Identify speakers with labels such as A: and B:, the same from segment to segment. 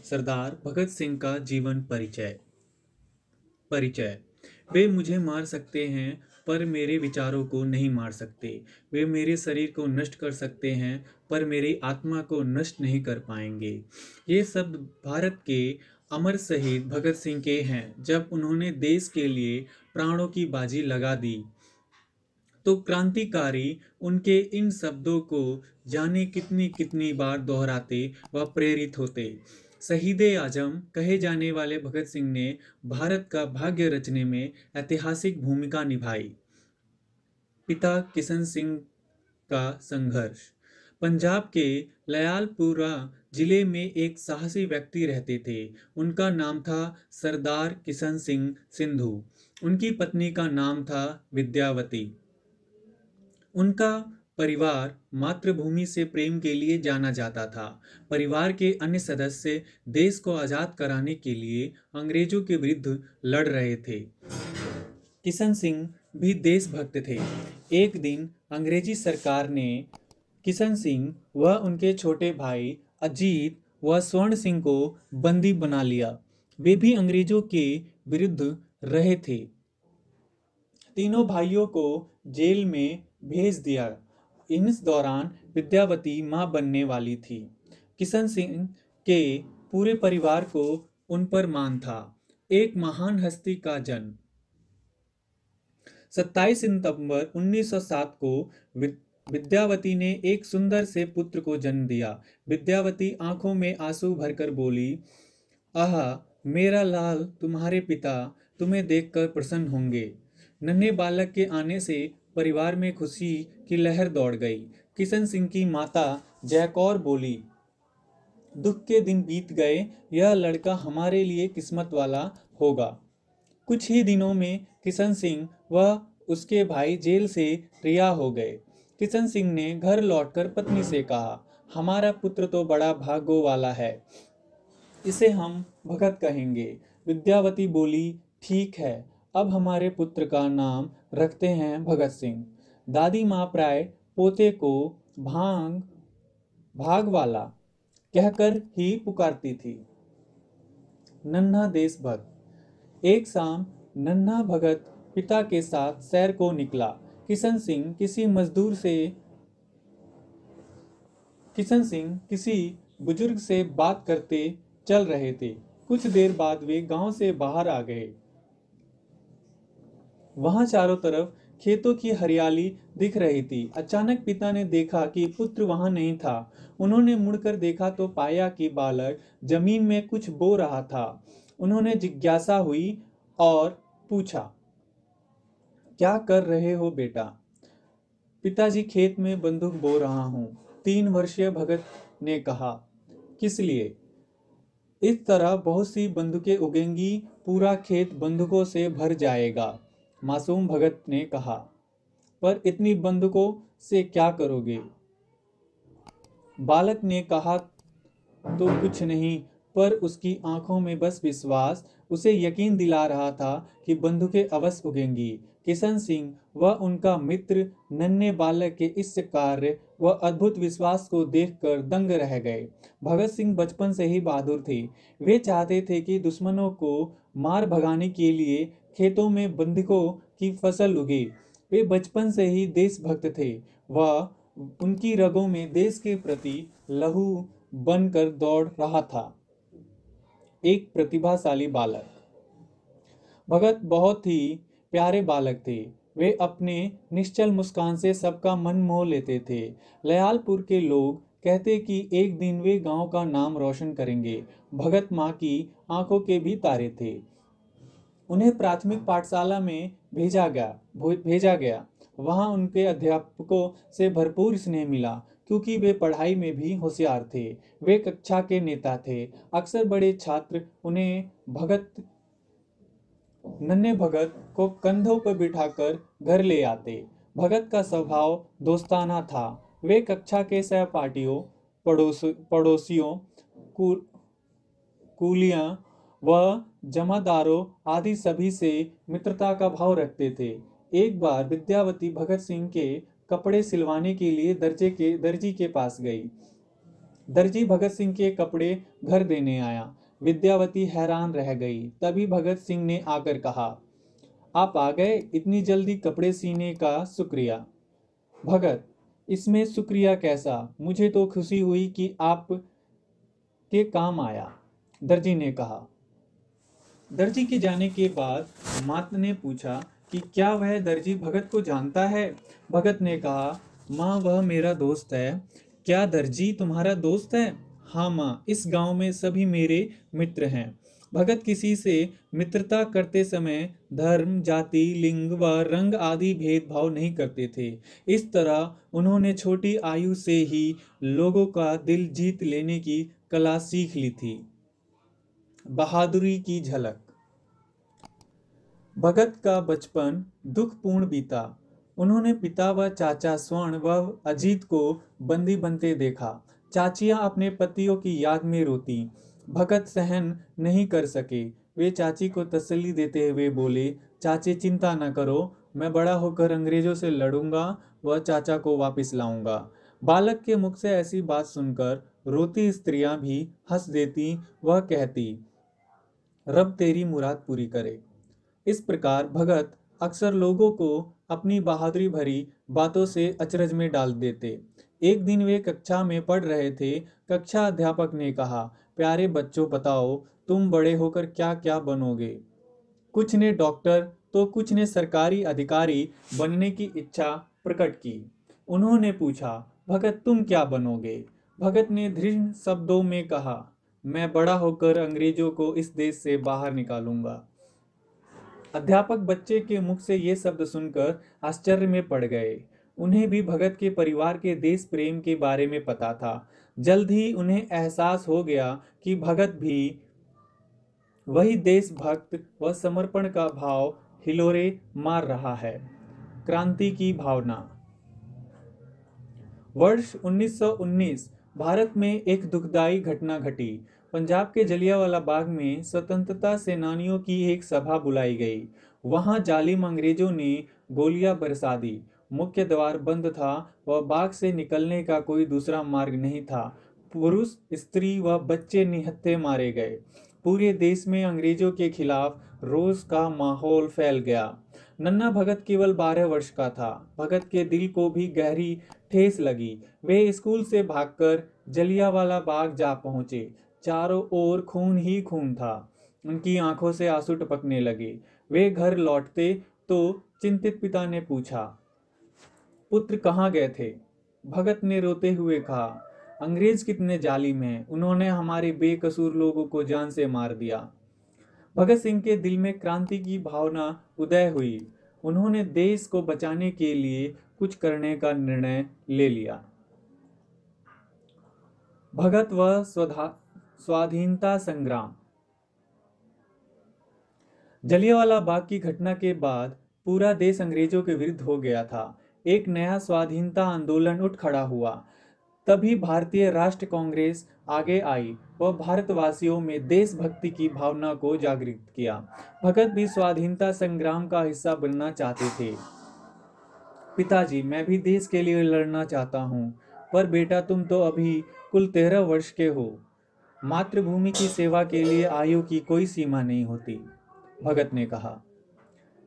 A: सरदार भगत सिंह का जीवन परिचय। परिचय। वे मुझे मार सकते हैं पर मेरे विचारों को नहीं मार सकते। वे मेरे शरीर को नष्ट कर सकते हैं पर मेरी आत्मा को नष्ट नहीं कर पाएंगे। ये शब्द भारत के अमर शहीद भगत सिंह के हैं। जब उन्होंने देश के लिए प्राणों की बाजी लगा दी तो क्रांतिकारी उनके इन शब्दों को जाने कितनी कितनी बार दोहराते व प्रेरित होते। शहीदे आजम कहे जाने वाले भगत सिंह ने भारत का भाग्य रचने में ऐतिहासिक भूमिका निभाई। पिता किशन सिंह का संघर्ष। पंजाब के लयालपुरा जिले में एक साहसी व्यक्ति रहते थे। उनका नाम था सरदार किशन सिंह सिंधु। उनकी पत्नी का नाम था विद्यावती। उनका परिवार मातृभूमि से प्रेम के लिए जाना जाता था। परिवार के अन्य सदस्य देश को आज़ाद कराने के लिए अंग्रेजों के विरुद्ध लड़ रहे थे। किशन सिंह भी देशभक्त थे। एक दिन अंग्रेजी सरकार ने किशन सिंह व उनके छोटे भाई अजीत व स्वर्ण सिंह को बंदी बना लिया। वे भी अंग्रेजों के विरुद्ध रहे थे। तीनों भाइयों को जेल में भेज दिया। इस दौरान विद्यावती मां बनने वाली थी। किशन सिंह के पूरे परिवार को उन पर मान था। एक महान हस्ती का जन्म। 27 सितंबर 1907 को विद्यावती ने एक सुंदर से पुत्र को जन्म दिया। विद्यावती आंखों में आंसू भरकर बोली, आहा मेरा लाल, तुम्हारे पिता तुम्हें देखकर प्रसन्न होंगे। नन्हे बालक के आने से परिवार में खुशी की लहर दौड़ गई। किशन सिंह की माता जयकौर बोली, दुख के दिन बीत गए, यह लड़का हमारे लिए किस्मत वाला होगा। कुछ ही दिनों में किशन सिंह व उसके भाई जेल से रिहा हो गए। किशन सिंह ने घर लौटकर पत्नी से कहा, हमारा पुत्र तो बड़ा भाग्य वाला है, इसे हम भगत कहेंगे। विद्यावती बोली, ठीक है, अब हमारे पुत्र का नाम रखते हैं भगत सिंह। दादी माँ प्राय पोते को भाग वाला कहकर ही पुकारती थी। नन्हा देशभक्त। एक शाम नन्हा भगत पिता के साथ सैर को निकला। किशन सिंह किसी बुजुर्ग से बात करते चल रहे थे। कुछ देर बाद वे गांव से बाहर आ गए। वहां चारों तरफ खेतों की हरियाली दिख रही थी। अचानक पिता ने देखा कि पुत्र वहां नहीं था। उन्होंने मुड़कर देखा तो पाया कि बालक जमीन में कुछ बो रहा था। उन्होंने जिज्ञासा हुई और पूछा, क्या कर रहे हो बेटा? पिताजी, खेत में बंदूक बो रहा हूं। 3 वर्षीय भगत ने कहा। किस लिए? इस तरह बहुत सी बंदूकें उगेंगी, पूरा खेत बंदूकों से भर जाएगा। मासूम भगत ने कहा, पर इतनी बंदूकों से क्या करोगे? बालक ने कहा, तो कुछ नहीं, पर उसकी आंखों में बस विश्वास उसे यकीन दिला रहा था कि बंदूकें अवश्य उगेंगी। किशन सिंह व उनका मित्र नन्हे बालक के इस कार्य व अद्भुत विश्वास को देखकर दंग रह गए। भगत सिंह बचपन से ही बहादुर थे। वे चाहते थे कि दुश्मनों को मार भगाने के लिए खेतों में बंदूकों की फसल उगे। वे बचपन से ही देशभक्त थे व उनकी रगों में देश के प्रति लहू बनकर दौड़ रहा था। एक प्रतिभाशाली बालक। भगत बहुत ही प्यारे बालक थे। वे अपने निश्चल मुस्कान से सबका मन मोह लेते थे। लयालपुर के लोग कहते कि एक दिन वे गांव का नाम रोशन करेंगे। भगत माँ की आंखों के भी तारे थे। उन्हें प्राथमिक पाठशाला में भेजा गया। वहां उनके अध्यापकों से भरपूर स्नेह मिला, क्योंकि वे पढ़ाई में भी होशियार थे। वे कक्षा के नेता थे। अक्सर बड़े छात्र उन्हें नन्हे भगत को कंधों पर बिठाकर घर ले आते। भगत का स्वभाव दोस्ताना था। वे कक्षा के सहपाठियों, पड़ोसियों, कुलियों व जमादारों आदि सभी से मित्रता का भाव रखते थे। एक बार विद्यावती भगत सिंह के कपड़े सिलवाने के लिए दर्जी के पास गई। दर्जी भगत सिंह के कपड़े घर देने आया। विद्यावती हैरान रह गई। तभी भगत सिंह ने आकर कहा, आप आ गए, इतनी जल्दी कपड़े सीने का शुक्रिया। भगत, इसमें शुक्रिया कैसा, मुझे तो खुशी हुई कि आप के काम आया, दर्जी ने कहा। दर्जी के जाने के बाद मात ने पूछा कि क्या वह दर्जी भगत को जानता है। भगत ने कहा, माँ वह मेरा दोस्त है। क्या दर्जी तुम्हारा दोस्त है? हाँ माँ, इस गांव में सभी मेरे मित्र हैं। भगत किसी से मित्रता करते समय धर्म, जाति, लिंग व रंग आदि भेदभाव नहीं करते थे। इस तरह उन्होंने छोटी आयु से ही लोगों का दिल जीत लेने की कला सीख ली थी। बहादुरी की झलक। भगत का बचपन दुखपूर्ण बीता। उन्होंने पिता व चाचा स्वर्ण व अजीत को बंदी बनते देखा। चाचियां अपने पतियों की याद में रोती। भगत सहन नहीं कर सके। वे चाची को तसल्ली देते हुए बोले, चाची चिंता न करो, मैं बड़ा होकर अंग्रेजों से लड़ूंगा व चाचा को वापस लाऊंगा। बालक के मुख से ऐसी बात सुनकर रोती स्त्रियां भी हंस देती व कहती, रब तेरी मुराद पूरी करे। इस प्रकार भगत अक्सर लोगों को अपनी बहादुरी भरी बातों से अचरज में डाल देते। एक दिन वे कक्षा में पढ़ रहे थे। कक्षा अध्यापक ने कहा, प्यारे बच्चों बताओ तुम बड़े होकर क्या क्या बनोगे। कुछ ने डॉक्टर तो कुछ ने सरकारी अधिकारी बनने की इच्छा प्रकट की। उन्होंने पूछा, भगत तुम क्या बनोगे? भगत ने दृढ़ शब्दों में कहा, मैं बड़ा होकर अंग्रेजों को इस देश से बाहर निकालूंगा। अध्यापक बच्चे के मुख से ये शब्द सुनकर आश्चर्य में पड़ गए। उन्हें भी भगत के परिवार के देश प्रेम के बारे में पता था। जल्द ही उन्हें एहसास हो गया कि भगत भी वही देशभक्त व समर्पण का भाव हिलोरे मार रहा है। क्रांति की भावना। वर्ष 1919 भारत में एक दुखदाई घटना घटी। पंजाब के जलियांवाला बाग में स्वतंत्रता सेनानियों की एक सभा बुलाई गई। वहां जालिम अंग्रेजों ने गोलियां बरसा दी। मुख्य द्वार बंद था व बाग से निकलने का कोई दूसरा मार्ग नहीं था। पुरुष, स्त्री व बच्चे निहत्थे मारे गए। पूरे देश में अंग्रेजों के खिलाफ रोष का माहौल फैल गया। नन्हा भगत केवल 12 वर्ष का था। भगत के दिल को भी गहरी ठेस लगी। वे स्कूल से भागकर जलियांवाला बाग जा पहुंचे। चारों ओर खून ही खून था। उनकी आंखों से आंसू टपकने लगे। वे घर लौटते तो चिंतित पिता ने पूछा, पुत्र कहाँ गए थे? भगत ने रोते हुए कहा, अंग्रेज कितने जालिम हैं, उन्होंने हमारे बेकसूर लोगों को जान से मार दिया। भगत सिंह के दिल में क्रांति की भावना उदय हुई। उन्होंने देश को बचाने के लिए कुछ करने का निर्णय ले लिया। भगत व स्वाधीनता संग्राम। जलियांवाला बाग की घटना के बाद पूरा देश अंग्रेजों के विरुद्ध हो गया था। एक नया स्वाधीनता आंदोलन उठ खड़ा हुआ। तभी भारतीय राष्ट्र कांग्रेस आगे आई व भारतवासियों में देशभक्ति की भावना को जागृत किया। भगत भी स्वाधीनता संग्राम का हिस्सा बनना चाहते थे। पिताजी, मैं भी देश के लिए लड़ना चाहता हूँ। पर बेटा, तुम तो अभी कुल 13 वर्ष के हो। मातृभूमि की सेवा के लिए आयु की कोई सीमा नहीं होती, भगत ने कहा।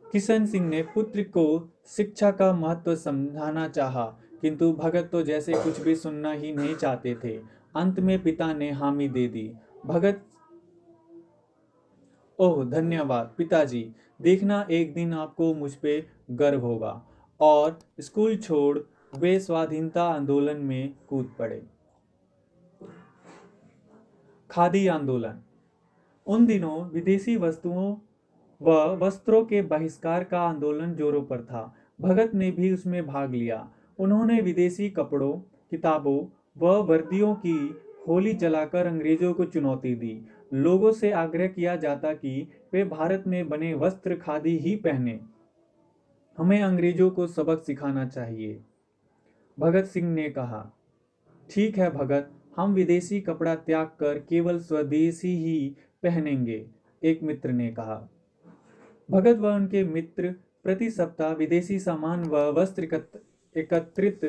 A: किशन सिंह ने पुत्र को शिक्षा का महत्व समझाना चाहा, किंतु भगत तो जैसे कुछ भी सुनना ही नहीं चाहते थे। अंत में पिता ने हामी दे दी। भगत, ओह धन्यवाद पिताजी, देखना एक दिन आपको मुझ पे गर्व होगा। और स्कूल छोड़ वे स्वाधीनता आंदोलन में कूद पड़े। खादी आंदोलन। उन दिनों विदेशी वस्तुओं व वस्त्रों के बहिष्कार का आंदोलन जोरों पर था। भगत ने भी उसमें भाग लिया। उन्होंने विदेशी कपड़ों, किताबों व वर्दियों की होली जलाकर अंग्रेजों को चुनौती दी। लोगों से आग्रह किया जाता कि वे भारत में बने वस्त्र खादी ही पहने। हमें अंग्रेजों को सबक सिखाना चाहिए। भगत सिंह ने कहा, ठीक है भगत, हम विदेशी कपड़ा त्याग कर केवल स्वदेशी ही पहनेंगे, एक मित्र ने कहा। भगत व उनके मित्र प्रति सप्ताह विदेशी सामान व वस्त्र एकत्रित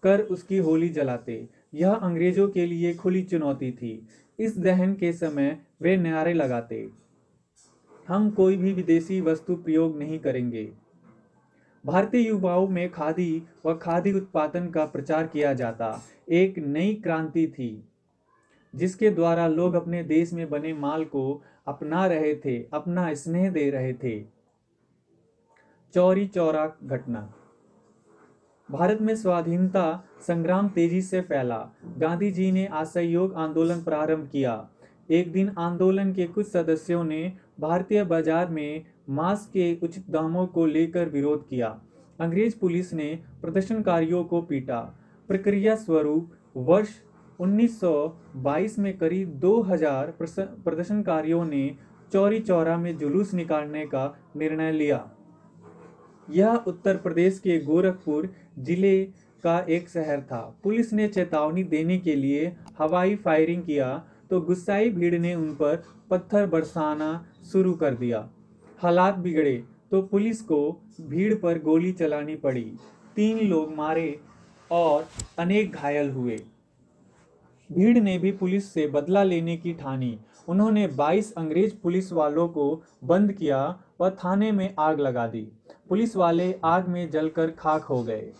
A: कर उसकी होली जलाते। यह अंग्रेजों के लिए खुली चुनौती थी। इस दहन के समय वे नारे लगाते, हम कोई भी विदेशी वस्तु प्रयोग नहीं करेंगे। भारतीय युवाओं में खादी व खादी उत्पादन का प्रचार किया जाता एक नई क्रांति थी, जिसके द्वारा लोग अपने देश में बने माल को अपना रहे थे, अपना स्नेह दे रहे थे। चौरी चौरा घटना। भारत में स्वाधीनता संग्राम तेजी से फैला। गांधी जी ने असहयोग आंदोलन प्रारंभ किया। एक दिन आंदोलन के कुछ सदस्यों ने भारतीय बाजार में मांस के उचित दामों को लेकर विरोध किया। अंग्रेज पुलिस ने प्रदर्शनकारियों को पीटा। प्रक्रिया स्वरूप वर्ष 1922 में करीब 2000 प्रदर्शनकारियों ने चौरी चौरा में जुलूस निकालने का निर्णय लिया। यह उत्तर प्रदेश के गोरखपुर जिले का एक शहर था। पुलिस ने चेतावनी देने के लिए हवाई फायरिंग किया तो गुस्साई भीड़ ने उन पर पत्थर बरसाना शुरू कर दिया। हालात बिगड़े तो पुलिस को भीड़ पर गोली चलानी पड़ी। 3 लोग मारे और अनेक घायल हुए। भीड़ ने भी पुलिस से बदला लेने की ठानी। उन्होंने 22 अंग्रेज पुलिस वालों को बंद किया व थाने में आग लगा दी। पुलिस वाले आग में जलकर खाक हो गए।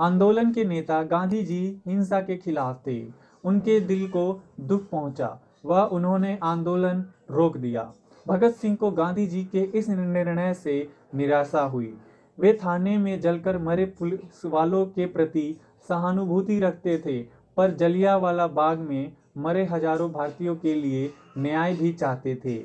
A: आंदोलन के नेता गांधी जी हिंसा के खिलाफ थे। उनके दिल को दुख पहुंचा व उन्होंने आंदोलन रोक दिया। भगत सिंह को गांधी जी के इस निर्णय से निराशा हुई। वे थाने में जलकर मरे पुलिस वालों के प्रति सहानुभूति रखते थे, पर जलियांवाला बाग में मरे हजारों भारतीयों के लिए न्याय भी चाहते थे।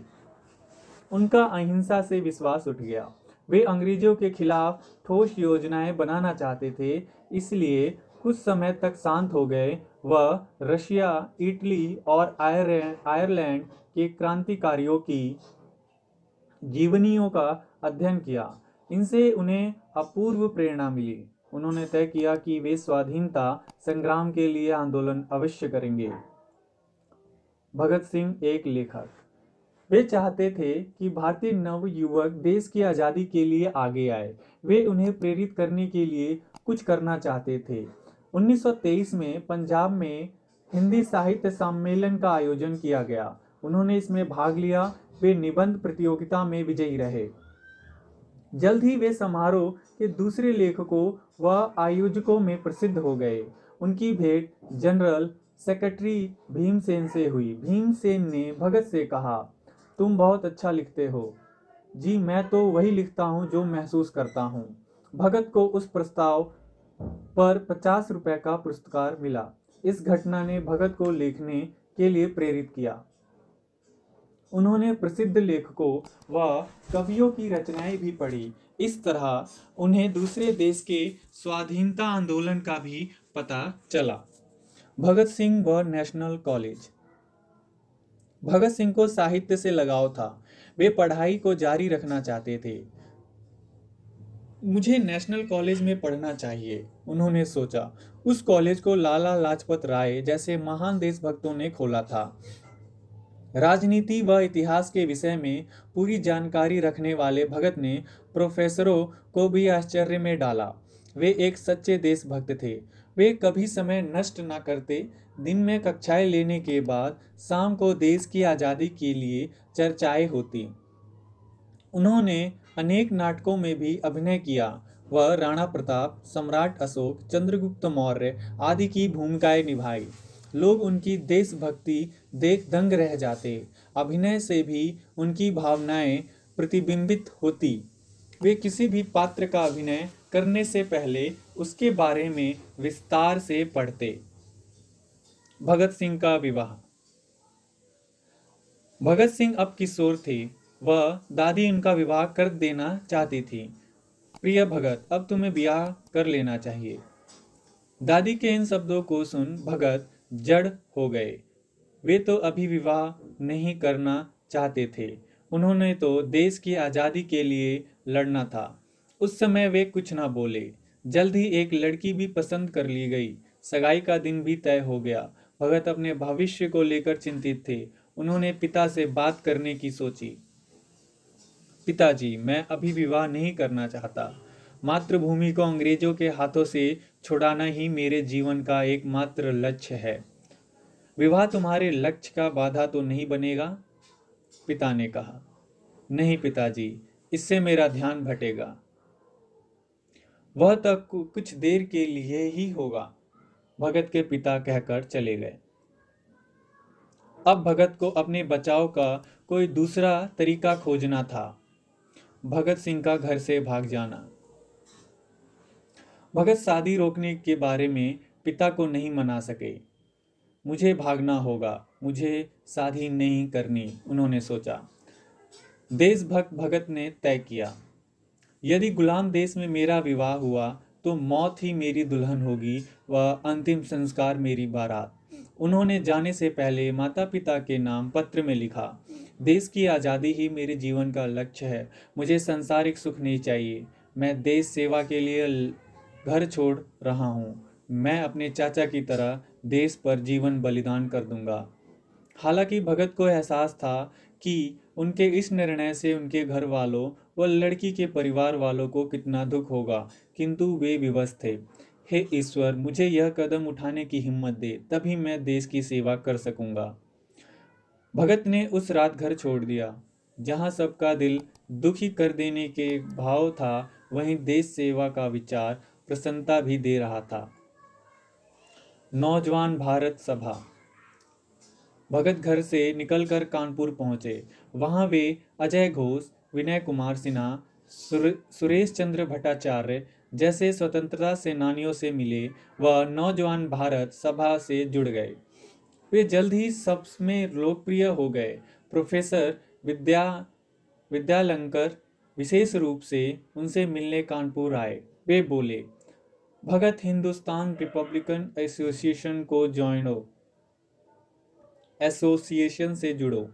A: उनका अहिंसा से विश्वास उठ गया। वे अंग्रेजों के खिलाफ ठोस योजनाएं बनाना चाहते थे, इसलिए कुछ समय तक शांत हो गए। वह रशिया, इटली और आयरलैंड के क्रांतिकारियों की जीवनियों का अध्ययन किया। इनसे उन्हें अपूर्व प्रेरणा मिली। उन्होंने तय किया कि वे स्वाधीनता संग्राम के लिए आंदोलन अवश्य करेंगे। भगत सिंह एक लेखक। वे चाहते थे कि भारतीय नवयुवक देश की आज़ादी के लिए आगे आए। वे उन्हें प्रेरित करने के लिए कुछ करना चाहते थे। 1923 में पंजाब में हिंदी साहित्य सम्मेलन का आयोजन किया गया। उन्होंने इसमें भाग लिया। वे निबंध प्रतियोगिता में विजयी रहे। जल्द ही वे समारोह के दूसरे लेखकों व आयोजकों में प्रसिद्ध हो गए। उनकी भेंट जनरल सेक्रेटरी भीमसेन से हुई। भीमसेन ने भगत से कहा, तुम बहुत अच्छा लिखते हो। जी, मैं तो वही लिखता हूँ जो महसूस करता हूँ। भगत को उस प्रस्ताव पर 50 रुपए का पुरस्कार मिला। इस घटना ने भगत को लिखने के लिए प्रेरित किया। उन्होंने प्रसिद्ध लेखकों व कवियों की रचनाएं भी पढ़ी। इस तरह उन्हें दूसरे देश के स्वाधीनता आंदोलन का भी पता चला। भगत सिंह व नेशनल कॉलेज। भगत सिंह को साहित्य से लगाव था। वे पढ़ाई को जारी रखना चाहते थे। मुझे नेशनल कॉलेज में पढ़ना चाहिए, उन्होंने सोचा। उस कॉलेज को लाला लाजपत राय जैसे महान देशभक्तों ने खोला था। राजनीति व इतिहास के विषय में पूरी जानकारी रखने वाले भगत ने प्रोफेसरों को भी आश्चर्य में डाला। वे एक सच्चे देशभक्त थे। वे कभी समय नष्ट न करते। दिन में कक्षाएं लेने के बाद शाम को देश की आज़ादी के लिए चर्चाएं होती। उन्होंने अनेक नाटकों में भी अभिनय किया। वह राणा प्रताप, सम्राट अशोक, चंद्रगुप्त मौर्य आदि की भूमिकाएं निभाई। लोग उनकी देशभक्ति देख दंग रह जाते। अभिनय से भी उनकी भावनाएं प्रतिबिंबित होती। वे किसी भी पात्र का अभिनय करने से पहले उसके बारे में विस्तार से पढ़ते। भगत सिंह का विवाह। भगत सिंह अब किशोर थे। वह दादी उनका विवाह कर देना चाहती थी। प्रिय भगत, अब तुम्हें ब्याह कर लेना चाहिए। दादी के इन शब्दों को सुन भगत जड़ हो गए। वे तो अभी विवाह नहीं करना चाहते थे। उन्होंने तो देश की आज़ादी के लिए लड़ना था। उस समय वे कुछ ना बोले। जल्द ही एक लड़की भी पसंद कर ली गई। सगाई का दिन भी तय हो गया। भगत अपने भविष्य को लेकर चिंतित थे। उन्होंने पिता से बात करने की सोची। पिताजी, मैं अभी विवाह नहीं करना चाहता। मातृभूमि को अंग्रेजों के हाथों से छुड़ाना ही मेरे जीवन का एकमात्र लक्ष्य है। विवाह तुम्हारे लक्ष्य का बाधा तो नहीं बनेगा? पिता ने कहा। नहीं पिताजी, इससे मेरा ध्यान भटेगा। वह तक कुछ देर के लिए ही होगा, भगत के पिता कहकर चले गए। अब भगत को अपने बचाव का कोई दूसरा तरीका खोजना था। भगत सिंह का घर से भाग जाना। भगत शादी रोकने के बारे में पिता को नहीं मना सके। मुझे भागना होगा, मुझे शादी नहीं करनी, उन्होंने सोचा। देशभक्त भगत ने तय किया, यदि गुलाम देश में मेरा विवाह हुआ तो मौत ही मेरी दुल्हन होगी व अंतिम संस्कार मेरी बारात। उन्होंने जाने से पहले माता पिता के नाम पत्र में लिखा, देश की आज़ादी ही मेरे जीवन का लक्ष्य है। मुझे सांसारिक सुख नहीं चाहिए। मैं देश सेवा के लिए घर छोड़ रहा हूँ। मैं अपने चाचा की तरह देश पर जीवन बलिदान कर दूंगा। हालांकि भगत को एहसास था कि उनके इस निर्णय से उनके घर वालों व लड़की के परिवार वालों को कितना दुख होगा, किंतु वे विवश थे। हे ईश्वर, मुझे यह कदम उठाने की हिम्मत दे, तभी मैं देश की सेवा कर सकूंगा। भगत ने उस रात घर छोड़ दिया। जहां सबका दिल दुखी कर देने के भाव था, वहीं देश सेवा का विचार प्रसन्नता भी दे रहा था। नौजवान भारत सभा। भगत घर से निकलकर कानपुर पहुंचे। वहां वे अजय घोष, विनय कुमार सिन्हा, सुरेश चंद्र भट्टाचार्य जैसे स्वतंत्रता सेनानियों से मिले व नौजवान भारत सभा से जुड़ गए। वे जल्द ही सबमें लोकप्रिय हो गए। प्रोफेसर विद्यालंकर विशेष रूप से उनसे मिलने कानपुर आए। वे बोले, भगत, हिंदुस्तान रिपब्लिकन एसोसिएशन को ज्वाइनो, एसोसिएशन से जुड़ो,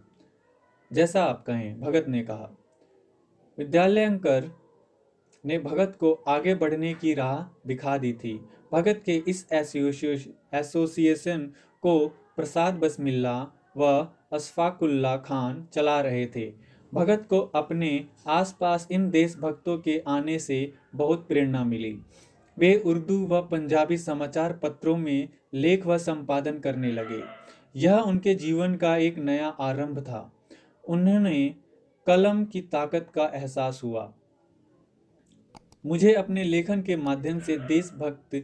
A: जैसा आप कहें, भगत ने कहा। विद्यालयंकर ने भगत को आगे बढ़ने की राह दिखा दी थी। भगत के इस एसोसिएशन को प्रसाद बसमिल्ला व अशफाकुल्ला खान चला रहे थे। भगत को अपने आसपास इन देशभक्तों के आने से बहुत प्रेरणा मिली। वे उर्दू व पंजाबी समाचार पत्रों में लेख व संपादन करने लगे। यह उनके जीवन का एक नया आरंभ था। उन्हें कलम की ताकत का एहसास हुआ। मुझे अपने लेखन के माध्यम से देशभक्त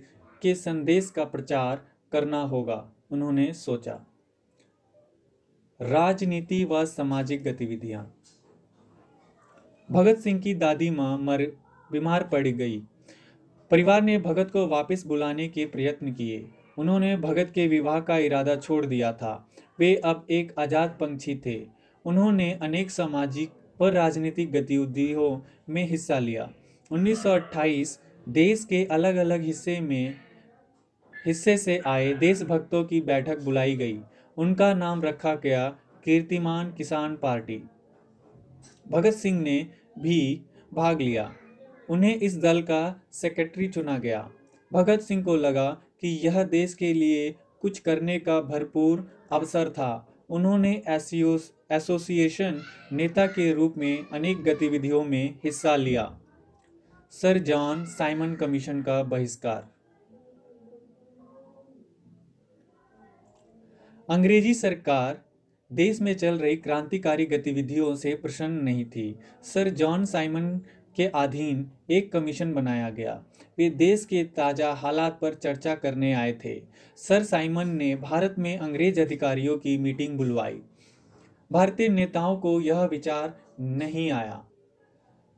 A: के संदेश का प्रचार करना होगा, उन्होंने सोचा। राजनीति व सामाजिक गतिविधियां। भगत सिंह की दादी मां बीमार पड़ गई। परिवार ने भगत को वापस बुलाने के प्रयत्न किए। उन्होंने भगत के विवाह का इरादा छोड़ दिया था। वे अब एक आजाद पंछी थे। उन्होंने अनेक सामाजिक व राजनीतिक गतिविधियों में हिस्सा लिया। 1928 देश के अलग अलग हिस्से से आए देशभक्तों की बैठक बुलाई गई। उनका नाम रखा गया कीर्तिमान किसान पार्टी। भगत सिंह ने भी भाग लिया। उन्हें इस दल का सेक्रेटरी चुना गया। भगत सिंह को लगा कि यह देश के लिए कुछ करने का भरपूर अवसर था। उन्होंने एसोसिएशन नेता के रूप में अनेक गतिविधियों में हिस्सा लिया। सर जॉन साइमन कमीशन का बहिष्कार। अंग्रेजी सरकार देश में चल रही क्रांतिकारी गतिविधियों से प्रसन्न नहीं थी। सर जॉन साइमन के अधीन एक कमीशन बनाया गया। वे देश के ताज़ा हालात पर चर्चा करने आए थे। सर साइमन ने भारत में अंग्रेज अधिकारियों की मीटिंग बुलवाई। भारतीय नेताओं को यह विचार नहीं आया।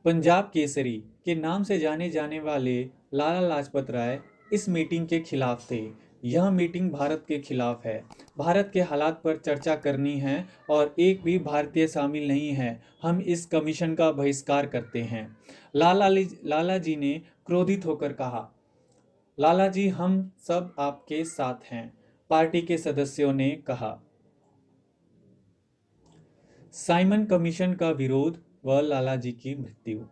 A: पंजाब केसरी के नाम से जाने जाने वाले लाला लाजपत राय इस मीटिंग के खिलाफ थे। यह मीटिंग भारत के खिलाफ है। भारत के हालात पर चर्चा करनी है और एक भी भारतीय शामिल नहीं है। हम इस कमीशन का बहिष्कार करते हैं। लाला जी ने क्रोधित होकर कहा, लाला जी, हम सब आपके साथ हैं। पार्टी के सदस्यों ने कहा। साइमन कमीशन का विरोध व लाला जी की मृत्यु।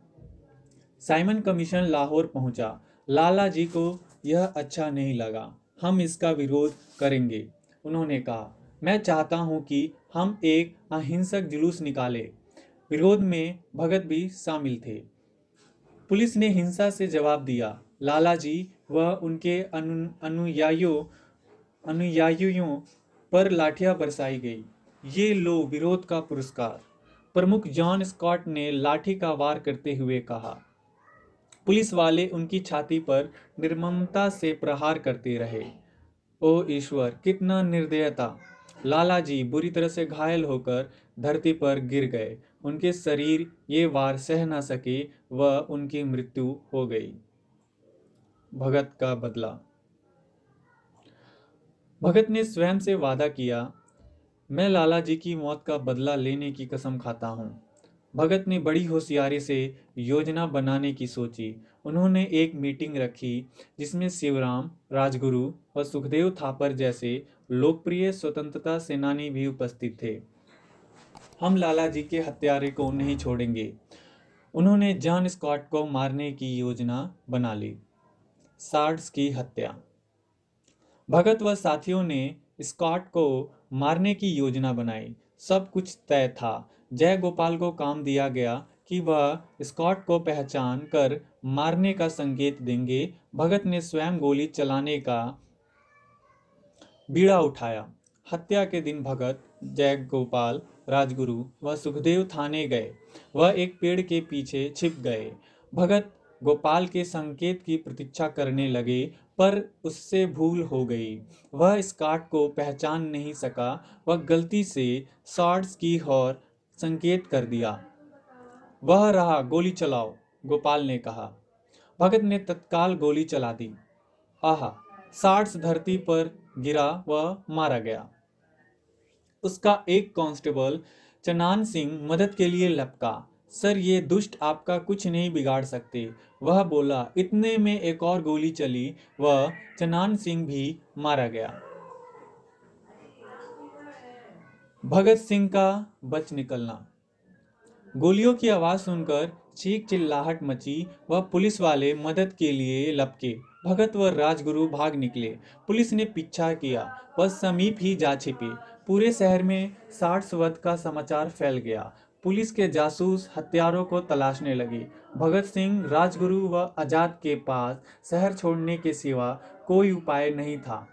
A: साइमन कमीशन लाहौर पहुंचा। लाला जी को यह अच्छा नहीं लगा। हम इसका विरोध करेंगे, उन्होंने कहा। मैं चाहता हूं कि हम एक अहिंसक जुलूस निकालें। विरोध में भगत भी शामिल थे। पुलिस ने हिंसा से जवाब दिया। लालाजी व उनके अनुयायियों पर लाठियां बरसाई गई। ये लो विरोध का पुरस्कार। प्रमुख जॉन स्कॉट ने लाठी का वार करते हुए कहा। पुलिस वाले उनकी छाती पर निर्ममता से प्रहार करते रहे। ओ ईश्वर, कितना निर्दयता! लालाजी बुरी तरह से घायल होकर धरती पर गिर गए। उनके शरीर ये वार सह न सके व उनकी मृत्यु हो गई। भगत का बदला। भगत ने स्वयं से वादा किया, मैं लालाजी की मौत का बदला लेने की कसम खाता हूँ। भगत ने बड़ी होशियारी से योजना बनाने की सोची। उन्होंने एक मीटिंग रखी जिसमें शिवराम, राजगुरु और सुखदेव थापर जैसे लोकप्रिय स्वतंत्रता सेनानी भी उपस्थित थे। हम लालाजी के हत्यारे को नहीं छोड़ेंगे। उन्होंने जॉन स्कॉट को मारने की योजना बना ली। सार्ड्स की हत्या। भगत व साथियों ने स्कॉट को मारने की योजना बनाई। सब कुछ तय था। जय गोपाल को काम दिया गया कि वह स्कॉट को पहचान कर मारने का संकेत देंगे। भगत ने स्वयं गोली चलाने का बीड़ा उठाया। हत्या के दिन भगत, जय गोपाल, राजगुरु व सुखदेव थाने गए। वह एक पेड़ के पीछे छिप गए। भगत गोपाल के संकेत की प्रतीक्षा करने लगे, पर उससे भूल हो गई। वह स्कॉट को पहचान नहीं सका। वह गलती से सॉर्ड्स की ओर संकेत कर दिया। वह रहा, गोली चलाओ, गोपाल ने कहा। भगत ने तत्काल गोली चला दी। आहा! सॉर्ड्स धरती पर गिरा व मारा गया। उसका एक कांस्टेबल चनान सिंह मदद के लिए लपका। सर, ये दुष्ट आपका कुछ नहीं बिगाड़ सकते, वह बोला। इतने में एक और गोली चली व चनान सिंह भी मारा गया। भगत सिंह का बच निकलना। गोलियों की आवाज सुनकर चीख चिल्लाहट मची व पुलिस वाले मदद के लिए लपके। भगत व राजगुरु भाग निकले। पुलिस ने पीछा किया। वह समीप ही जा छिपे। पूरे शहर में सॉर्ड्स वध का समाचार फैल गया। पुलिस के जासूस हत्यारों को तलाशने लगे। भगत सिंह, राजगुरु व आजाद के पास शहर छोड़ने के सिवा कोई उपाय नहीं था।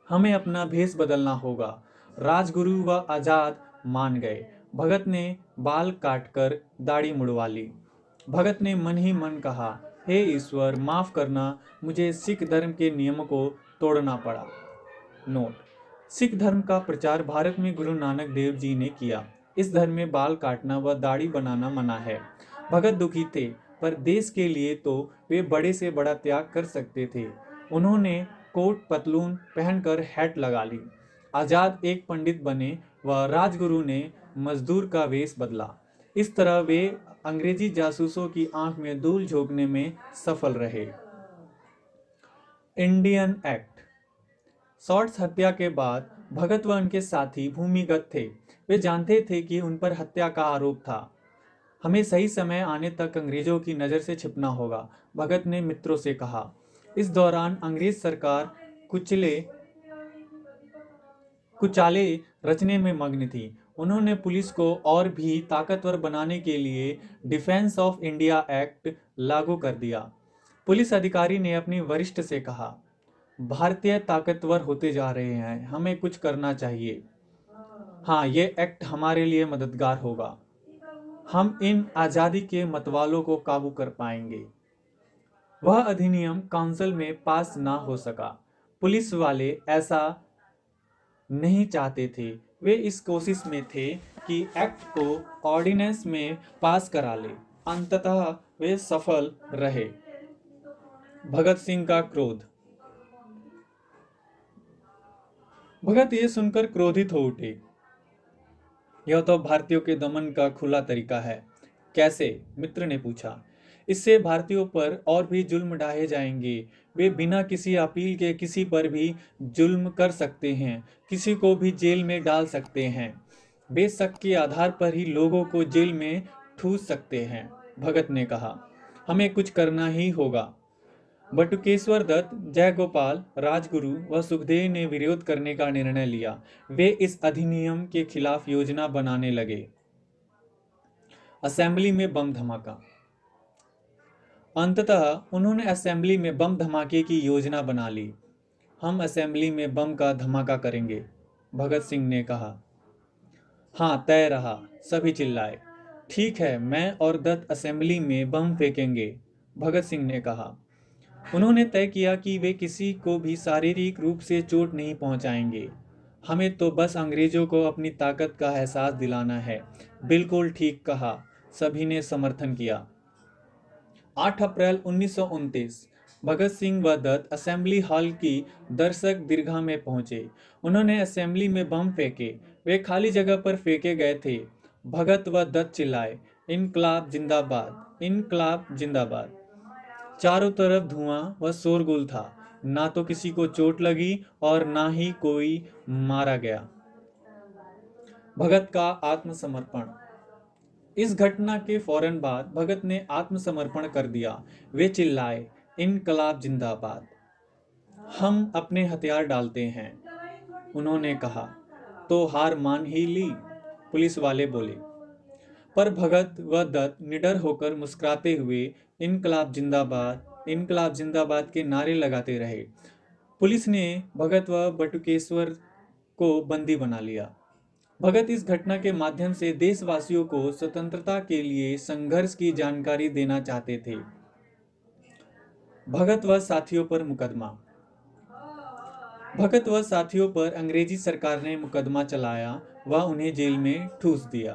A: हमें अपना भेष बदलना होगा। राजगुरु व आजाद मान गए। भगत ने बाल काटकर दाढ़ी मुड़वा ली। भगत ने मन ही मन कहा, हे ईश्वर, माफ करना, मुझे सिख धर्म के नियमों को तोड़ना पड़ा। नोट: सिख धर्म का प्रचार भारत में गुरु नानक देव जी ने किया। इस धर्म में बाल काटना व दाढ़ी बनाना मना है। भगत दुखी थे, पर देश के लिए तो वे बड़े से बड़ा त्याग कर सकते थे। उन्होंने कोट पतलून पहनकर हैट लगा ली। आजाद एक पंडित बने व राजगुरु ने मजदूर का वेश बदला। इस तरह वे अंग्रेजी जासूसों की आंख में धूल झोंकने में सफल रहे। Indian act. सॉर्ड्स हत्या के बाद भगत व उनके साथी भूमिगत थे। वे जानते थे कि उन पर हत्या का आरोप था। हमें सही समय आने तक अंग्रेजों की नज़र से छिपना होगा, भगत ने मित्रों से कहा। इस दौरान अंग्रेज सरकार कुचाले रचने में मग्न थी। उन्होंने पुलिस को और भी ताकतवर बनाने के लिए डिफेंस ऑफ इंडिया एक्ट लागू कर दिया। पुलिस अधिकारी ने अपनी वरिष्ठ से कहा, भारतीय ताकतवर होते जा रहे हैं, हमें कुछ करना चाहिए। हाँ, ये एक्ट हमारे लिए मददगार होगा। हम इन आज़ादी के मतवालों को काबू कर पाएंगे। वह अधिनियम काउंसिल में पास ना हो सका। पुलिस वाले ऐसा नहीं चाहते थे। वे इस कोशिश में थे कि एक्ट को ऑर्डिनेंस में पास करा ले। अंततः वे सफल रहे। भगत सिंह का क्रोध। भगत ये सुनकर क्रोधित हो उठे। यह तो भारतीयों के दमन का खुला तरीका है। कैसे? मित्र ने पूछा। इससे भारतीयों पर और भी जुल्म ढाए जाएंगे। वे बिना किसी अपील के किसी पर भी जुल्म कर सकते हैं, किसी को भी जेल में डाल सकते हैं। वे शक के आधार पर ही लोगों को जेल में ठूस सकते हैं। भगत ने कहा, हमें कुछ करना ही होगा। बटुकेश्वर दत्त, जयगोपाल, राजगुरु व सुखदेव ने विरोध करने का निर्णय लिया। वे इस अधिनियम के खिलाफ योजना बनाने लगे। असेंबली में बम धमाका। अंततः उन्होंने असेंबली में बम धमाके की योजना बना ली। हम असेंबली में बम का धमाका करेंगे, भगत सिंह ने कहा। हाँ, तय रहा, सभी चिल्लाए। ठीक है, मैं और दत्त असेंबली में बम फेंकेंगे, भगत सिंह ने कहा। उन्होंने तय किया कि वे किसी को भी शारीरिक रूप से चोट नहीं पहुंचाएंगे। हमें तो बस अंग्रेजों को अपनी ताकत का एहसास दिलाना है। बिल्कुल ठीक कहा, सभी ने समर्थन किया। 8 अप्रैल 1929 भगत सिंह व दत्त असेंबली हॉल की दर्शक दीर्घा में पहुंचे। उन्होंने असेंबली में बम फेंके। वे खाली जगह पर फेंके गए थे। भगत व दत्त चिल्लाए, इनकलाब जिंदाबाद, इनकलाब जिंदाबाद। चारों तरफ धुआं व शोरगुल था। ना तो किसी को चोट लगी और ना ही कोई मारा गया। भगत का आत्मसमर्पण। इस घटना के फौरन बाद भगत ने आत्मसमर्पण कर दिया। वे चिल्लाए, इनकलाब जिंदाबाद, हम अपने हथियार डालते हैं। उन्होंने कहा, तो हार मान ही ली, पुलिस वाले बोले। पर भगत व दत्त निडर होकर मुस्कुराते हुए इनकलाब जिंदाबाद के नारे लगाते रहे। पुलिस ने भगत व बटुकेश्वर को बंदी बना लिया। भगत इस घटना के माध्यम से देशवासियों को स्वतंत्रता के लिए संघर्ष की जानकारी देना चाहते थे। भगत व साथियों पर मुकदमा। भगत व साथियों पर अंग्रेजी सरकार ने मुकदमा चलाया व उन्हें जेल में ठूस दिया।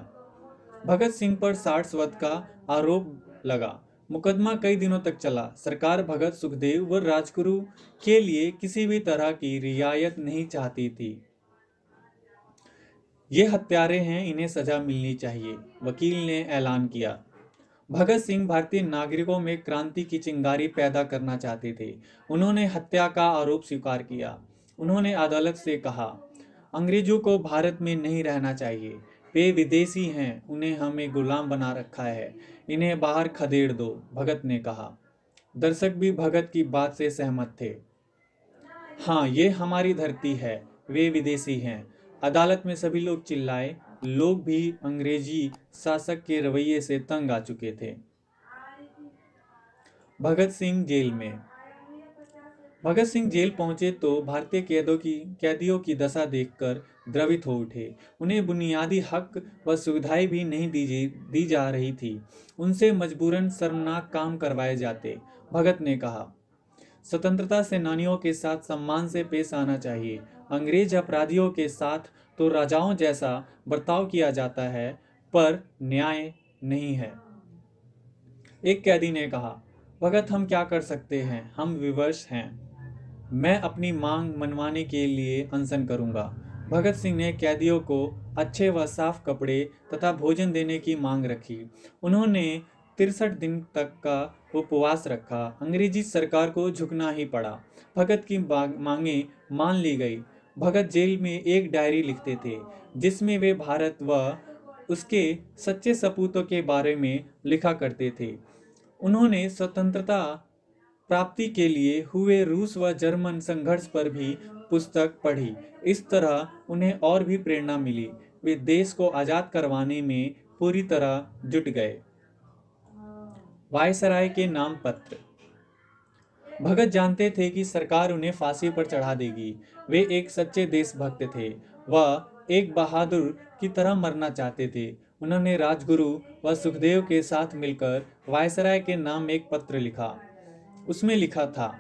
A: भगत सिंह पर 60 वध का आरोप लगा। मुकदमा कई दिनों तक चला। सरकार भगत, सुखदेव व राजगुरु के लिए किसी भी तरह की रियायत नहीं चाहती थी। ये हत्यारे हैं, इन्हें सजा मिलनी चाहिए, वकील ने ऐलान किया। भगत सिंह भारतीय नागरिकों में क्रांति की चिंगारी पैदा करना चाहते थे। उन्होंने हत्या का आरोप स्वीकार किया। उन्होंने अदालत से कहा, अंग्रेजों को भारत में नहीं रहना चाहिए। वे विदेशी हैं, उन्हें हमें गुलाम बना रखा है, इन्हें बाहर खदेड़ दो, भगत ने कहा। दर्शक भी भगत की बात से सहमत थे। हाँ, ये हमारी धरती है, वे विदेशी हैं। अदालत में सभी लोग चिल्लाए। लोग भी अंग्रेजी शासक के रवैये से तंग आ चुके थे। भगत सिंह जेल में। भगत सिंह जेल पहुंचे तो भारतीय कैदियों की दशा देखकर द्रवित हो उठे। उन्हें बुनियादी हक व सुविधाएं भी नहीं दी जा रही थी। उनसे मजबूरन शर्मनाक काम करवाए जाते। भगत ने कहा, स्वतंत्रता सेनानियों के साथ सम्मान से पेश आना चाहिए। अंग्रेज अपराधियों के साथ तो राजाओं जैसा बर्ताव किया जाता है, पर न्याय नहीं है। एक कैदी ने कहा, भगत हम क्या कर सकते हैं, हम विवश हैं। मैं अपनी मांग मनवाने के लिए अनशन करूंगा। भगत सिंह ने कैदियों को अच्छे व साफ कपड़े तथा भोजन देने की मांग रखी। उन्होंने 63 दिन तक का उपवास रखा। अंग्रेजी सरकार को झुकना ही पड़ा। भगत की मांगे मान ली गई। भगत जेल में एक डायरी लिखते थे, जिसमें वे भारत व उसके सच्चे सपूतों के बारे में लिखा करते थे। उन्होंने स्वतंत्रता प्राप्ति के लिए हुए रूस व जर्मन संघर्ष पर भी पुस्तक पढ़ी। इस तरह उन्हें और भी प्रेरणा मिली। वे देश को आजाद करवाने में पूरी तरह जुट गए। वायसराय के नाम पत्र। भगत जानते थे कि सरकार उन्हें फांसी पर चढ़ा देगी। वे एक सच्चे देशभक्त थे। वह एक बहादुर की तरह मरना चाहते थे। उन्होंने राजगुरु व सुखदेव के साथ मिलकर वायसराय के नाम एक पत्र लिखा। उसमें लिखा था,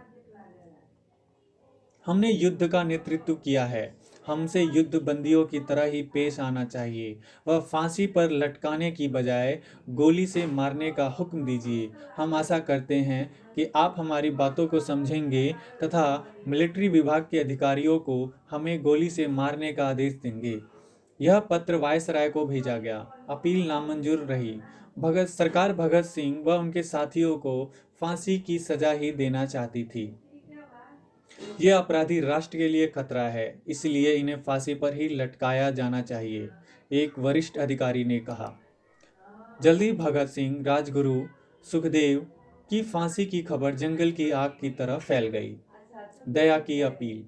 A: हमने युद्ध का नेतृत्व किया है, हमसे युद्ध बंदियों की तरह ही पेश आना चाहिए। वह फांसी पर लटकाने की बजाय गोली से मारने का हुक्म दीजिए। हम आशा करते हैं कि आप हमारी बातों को समझेंगे तथा मिलिट्री विभाग के अधिकारियों को हमें गोली से मारने का आदेश देंगे। यह पत्र वायसराय को भेजा गया। अपील नामंजूर रही। सरकार भगत सिंह व उनके साथियों को फांसी की सजा ही देना चाहती थी। ये अपराधी राष्ट्र के लिए खतरा है, इसलिए इन्हें फांसी पर ही लटकाया जाना चाहिए, एक वरिष्ठ अधिकारी ने कहा। जल्दी भगत सिंह, राजगुरु, सुखदेव की फांसी की खबर जंगल की आग की तरह फैल गई। दया की अपील।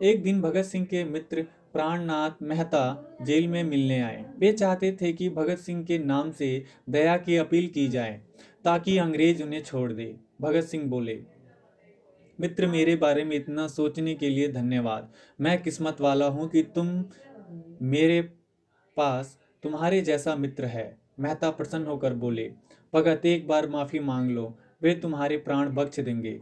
A: एक दिन भगत सिंह के मित्र प्राणनाथ मेहता जेल में मिलने आए। वे चाहते थे कि भगत सिंह के नाम से दया की अपील की जाए, ताकि अंग्रेज उन्हें छोड़ दे। भगत सिंह बोले, मित्र, मेरे बारे में इतना सोचने के लिए धन्यवाद। मैं किस्मत वाला हूँ कि मेरे पास तुम्हारे जैसा मित्र है। मेहता प्रसन्न होकर बोले, भगत, एक बार माफी मांग लो, वे तुम्हारे प्राण बख्श देंगे।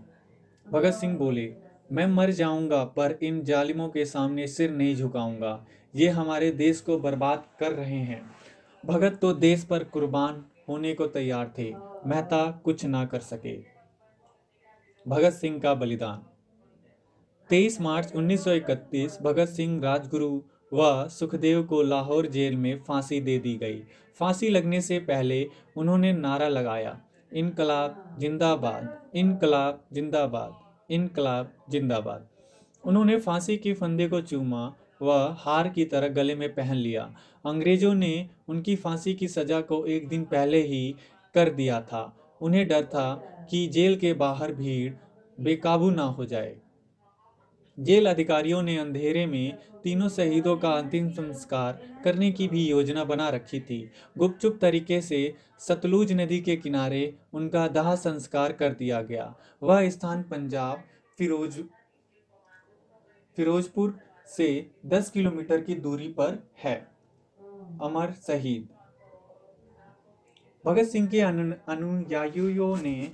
A: भगत सिंह बोले, मैं मर जाऊंगा पर इन जालिमों के सामने सिर नहीं झुकाऊंगा। ये हमारे देश को बर्बाद कर रहे हैं। भगत तो देश पर कुर्बान होने को तैयार थे। मेहता कुछ ना कर सके। भगत सिंह का बलिदान। 23 मार्च 1931 भगत सिंह, राजगुरु व सुखदेव को लाहौर जेल में फांसी दे दी गई। फांसी लगने से पहले उन्होंने नारा लगाया, इनकलाब जिंदाबाद, इनकलाब जिंदाबाद, इनकलाब जिंदाबाद। उन्होंने फांसी के फंदे को चूमा व हार की तरह गले में पहन लिया। अंग्रेजों ने उनकी फांसी की सजा को एक दिन पहले ही कर दिया था। उन्हें डर था कि जेल के बाहर भीड़ बेकाबू ना हो जाए। जेल अधिकारियों ने अंधेरे में तीनों शहीदों का अंतिम संस्कार करने की भी योजना बना रखी थी। गुपचुप तरीके से सतलुज नदी के किनारे उनका दाह संस्कार कर दिया गया। वह स्थान पंजाब फिरोजपुर से 10 किलोमीटर की दूरी पर है। अमर शहीद। भगत सिंह के अनुयायियों ने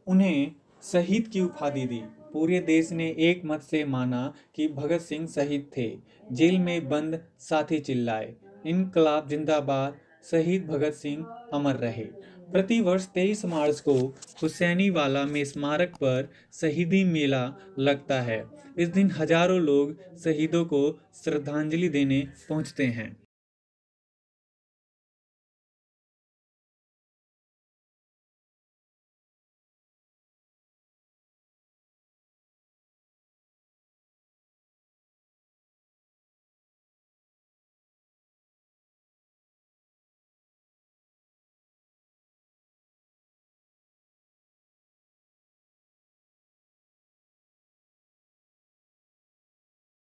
A: उन्हें शहीद की उपाधि दी। पूरे देश ने एक मत से माना कि भगत सिंह शहीद थे। जेल में बंद साथी चिल्लाए, इनकलाब जिंदाबाद, शहीद भगत सिंह अमर रहे। प्रतिवर्ष 23 मार्च को हुसैनीवाला में स्मारक पर शहीदी मेला लगता है। इस दिन हजारों लोग शहीदों को श्रद्धांजलि देने पहुंचते हैं।